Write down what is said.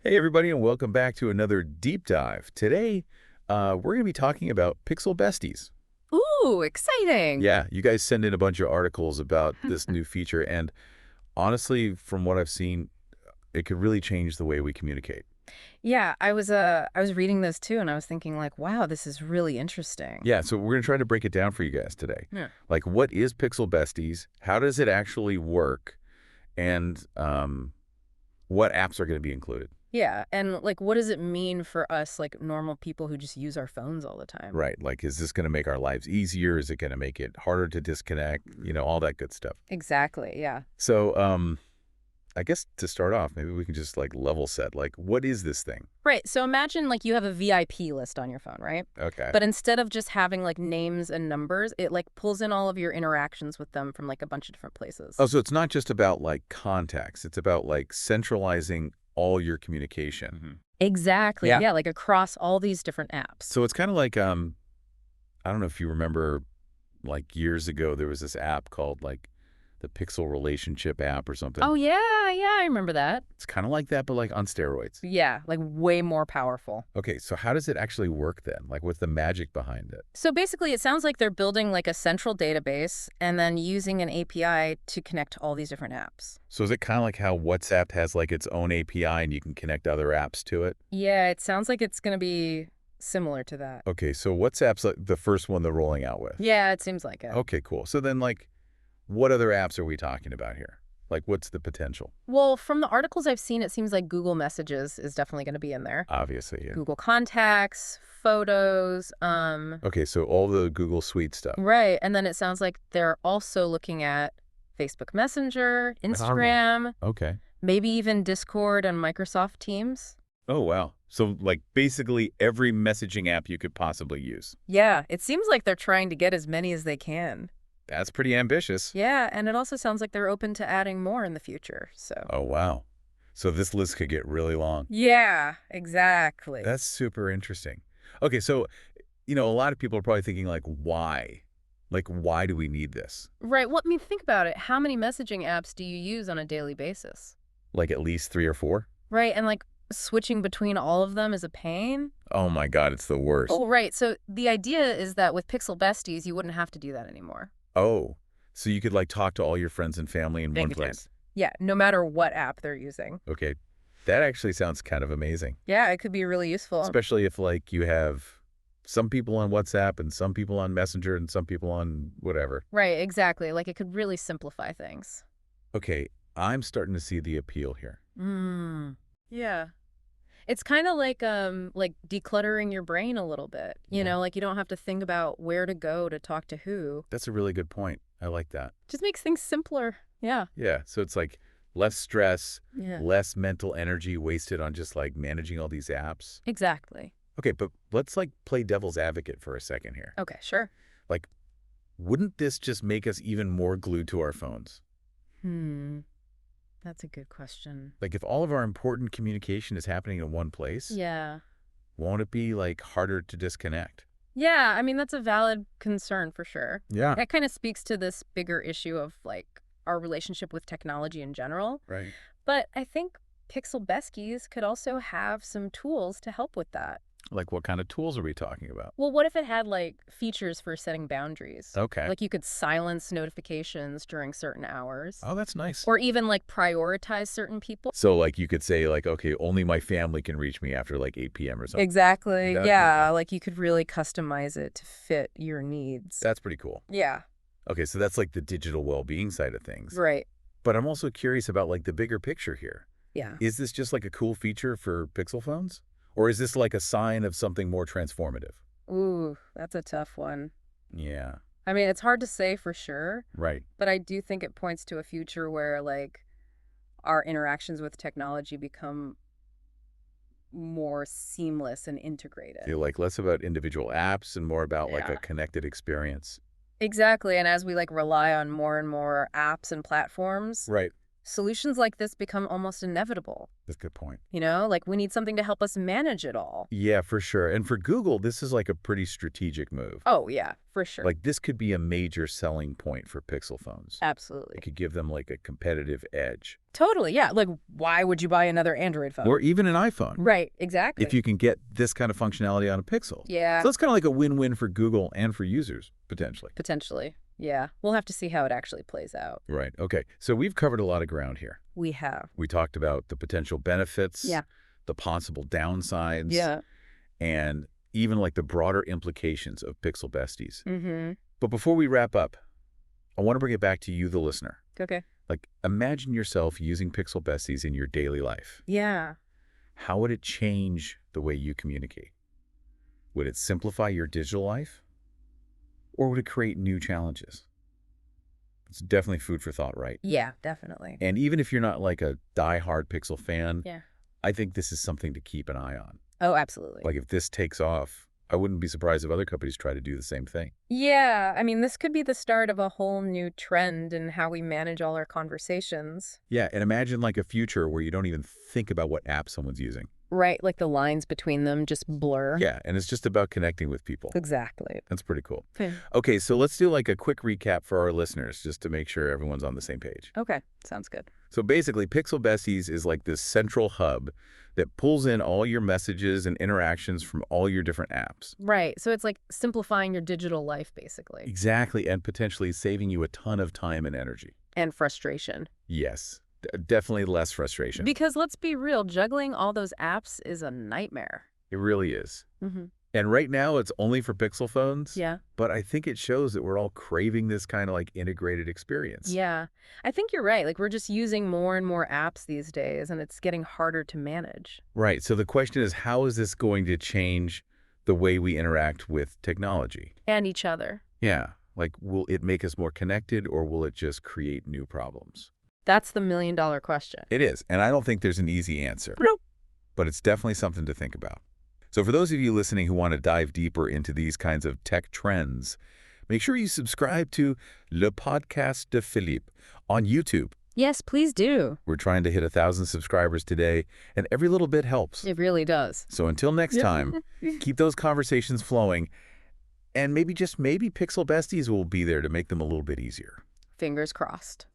Hey, everybody, and welcome back to another deep dive. Today, we're going to be talking about Pixel Besties. Ooh, exciting. Yeah, you guys send in a bunch of articles about this new feature, and honestly, from what I've seen, it could really change the way we communicate. Yeah, I was reading this too and I was thinking like, wow, this is really interesting. Yeah, so we're going to try to break it down for you guys today. Yeah. Like, what is Pixel Besties? How does it actually work? And what apps are going to be included? Yeah, and like what does it mean for us like normal people who just use our phones all the time? Right, like, is this going to make our lives easier? Is it going to make it harder to disconnect? All that good stuff. Exactly. Yeah. So, I guess to start off, maybe we can just like level set. Like, what is this thing? Right. So imagine like you have a VIP list on your phone, right? Okay. But instead of just having like names and numbers, it like pulls in all of your interactions with them from like a bunch of different places. Oh, so it's not just about like contacts. It's about like centralizing all your communication. Exactly. Yeah. Yeah, like across all these different apps. So it's kind of like I don't know if you remember, like years ago there was this app called like the Pixel Relationship app or something. Oh yeah, yeah, I remember that. It's kind of like that, but like on steroids. Yeah, like way more powerful. Okay, so how does it actually work then? Like, what's the magic behind it? So basically, it sounds like they're building like a central database and then using an API to connect to all these different apps. So is it kind of like how WhatsApp has like its own API and you can connect other apps to it? Yeah, it sounds like it's going to be similar to that. Okay, so WhatsApp's like the first one they're rolling out with. Yeah, it seems like it. Okay, cool. So then, like, what other apps are we talking about here? Like, what's the potential? Well, from the articles I've seen, it seems like Google Messages is definitely going to be in there. Obviously, yeah. Google Contacts, Photos, Okay, so all the Google Suite stuff. right. And then it sounds like they're also looking at Facebook Messenger, Instagram, Okay. maybe even Discord and Microsoft Teams. Oh, wow. So, like, basically every messaging app you could possibly use. Yeah, it seems like they're trying to get as many as they can. That's pretty ambitious. Yeah, and it also sounds like they're open to adding more in the future, so. Oh, wow. So this list could get really long. Yeah, exactly. That's super interesting. Okay, so, a lot of people are probably thinking, like, why? Like, why do we need this? Right, well, I mean, think about it. How many messaging apps do you use on a daily basis? Like, at least 3 or 4? Right, and like switching between all of them is a pain. Oh my God, it's the worst. Oh, right, so the idea is that with Pixel Besties, you wouldn't have to do that anymore. Oh, so you could like talk to all your friends and family in one Big time. place. Yeah, no matter what app they're using. Okay, that actually sounds kind of amazing. Yeah, it could be really useful. Especially if like you have some people on WhatsApp and some people on Messenger and some people on whatever. Right, exactly. Like it could really simplify things. Okay, I'm starting to see the appeal here. Yeah. It's kind of like decluttering your brain a little bit. You Yeah. know, like you don't have to think about where to go to talk to who. That's a really good point. I like that. Just makes things simpler. Yeah. Yeah, so it's like less stress, Yeah. less mental energy wasted on just like managing all these apps. Exactly. Okay, but let's like play devil's advocate for a second here. Okay, sure. Like, wouldn't this just make us even more glued to our phones? That's a good question. Like, if all of our important communication is happening in one place, Yeah. won't it be like harder to disconnect? Yeah, I mean, that's a valid concern for sure. Yeah. That kind of speaks to this bigger issue of like our relationship with technology in general. Right. But I think Pixel Besties could also have some tools to help with that. Like, what kind of tools are we talking about? Well, what if it had like features for setting boundaries? Okay. Like you could silence notifications during certain hours. Oh, that's nice. Or even like prioritize certain people. So, like, you could say, like, okay, only my family can reach me after like 8 p.m. or something. Exactly. That's Yeah. Like you could really customize it to fit your needs. That's pretty cool. Yeah. Okay, so that's like the digital well-being side of things. Right. But I'm also curious about like the bigger picture here. Yeah. Is this just like a cool feature for Pixel phones? Or is this like a sign of something more transformative? Ooh, that's a tough one. Yeah, I mean, it's hard to say for sure, right. but I do think it points to a future where like our interactions with technology become more seamless and integrated. Feel like less about individual apps and more about like a Yeah. connected experience. Exactly. And as we like rely on more and more apps and platforms, Right. solutions like this become almost inevitable. That's a good point. Like we need something to help us manage it all. Yeah, for sure. And for Google, this is like a pretty strategic move. Oh, yeah, for sure. Like this could be a major selling point for Pixel phones. Absolutely. It could give them like a competitive edge. Totally, yeah. Like, why would you buy another Android phone? Or even an iPhone. Right, exactly. If you can get this kind of functionality on a Pixel. Yeah. So it's kind of like a win-win for Google and for users, potentially. Potentially, yeah. We'll have to see how it actually plays out. Right. Okay. So we've covered a lot of ground here. We have. We talked about the potential benefits, Yeah. the possible downsides, Yeah. and even like the broader implications of Pixel Besties. Mm-hmm. But before we wrap up, I want to bring it back to you, the listener. Okay. Like, imagine yourself using Pixel Besties in your daily life. Yeah. How would it change the way you communicate? Would it simplify your digital life? Or would it create new challenges? It's definitely food for thought, right? Yeah, definitely. And even if you're not like a die-hard Pixel fan, Yeah. I think this is something to keep an eye on. Oh, absolutely. Like if this takes off, I wouldn't be surprised if other companies try to do the same thing. Yeah, I mean, this could be the start of a whole new trend in how we manage all our conversations. Yeah, and imagine like a future where you don't even think about what app someone's using. Right, like the lines between them just blur. Yeah, and it's just about connecting with people. Exactly. That's pretty cool. Okay. Okay, so let's do like a quick recap for our listeners just to make sure everyone's on the same page. Okay, sounds good. So basically, Pixel Besties is like this central hub that pulls in all your messages and interactions from all your different apps. Right, so it's like simplifying your digital life, basically. Exactly, and potentially saving you a ton of time and energy. And frustration. Yes, definitely less frustration. Because let's be real, juggling all those apps is a nightmare. It really is. Mm-hmm. And right now, it's only for Pixel phones. Yeah. But I think it shows that we're all craving this kind of like integrated experience. Yeah, I think you're right. Like we're just using more and more apps these days, and it's getting harder to manage. Right. So the question is, how is this going to change the way we interact with technology? And each other. Yeah. Like, will it make us more connected or will it just create new problems? That's the million-dollar question. It is. And I don't think there's an easy answer. Nope. But it's definitely something to think about. So for those of you listening who want to dive deeper into these kinds of tech trends, make sure you subscribe to Le Podcast de Philippe on YouTube. Yes, please do. We're trying to hit 1,000 subscribers today, and every little bit helps. It really does. So until next time, keep those conversations flowing, and maybe just maybe Pixel Besties will be there to make them a little bit easier. Fingers crossed.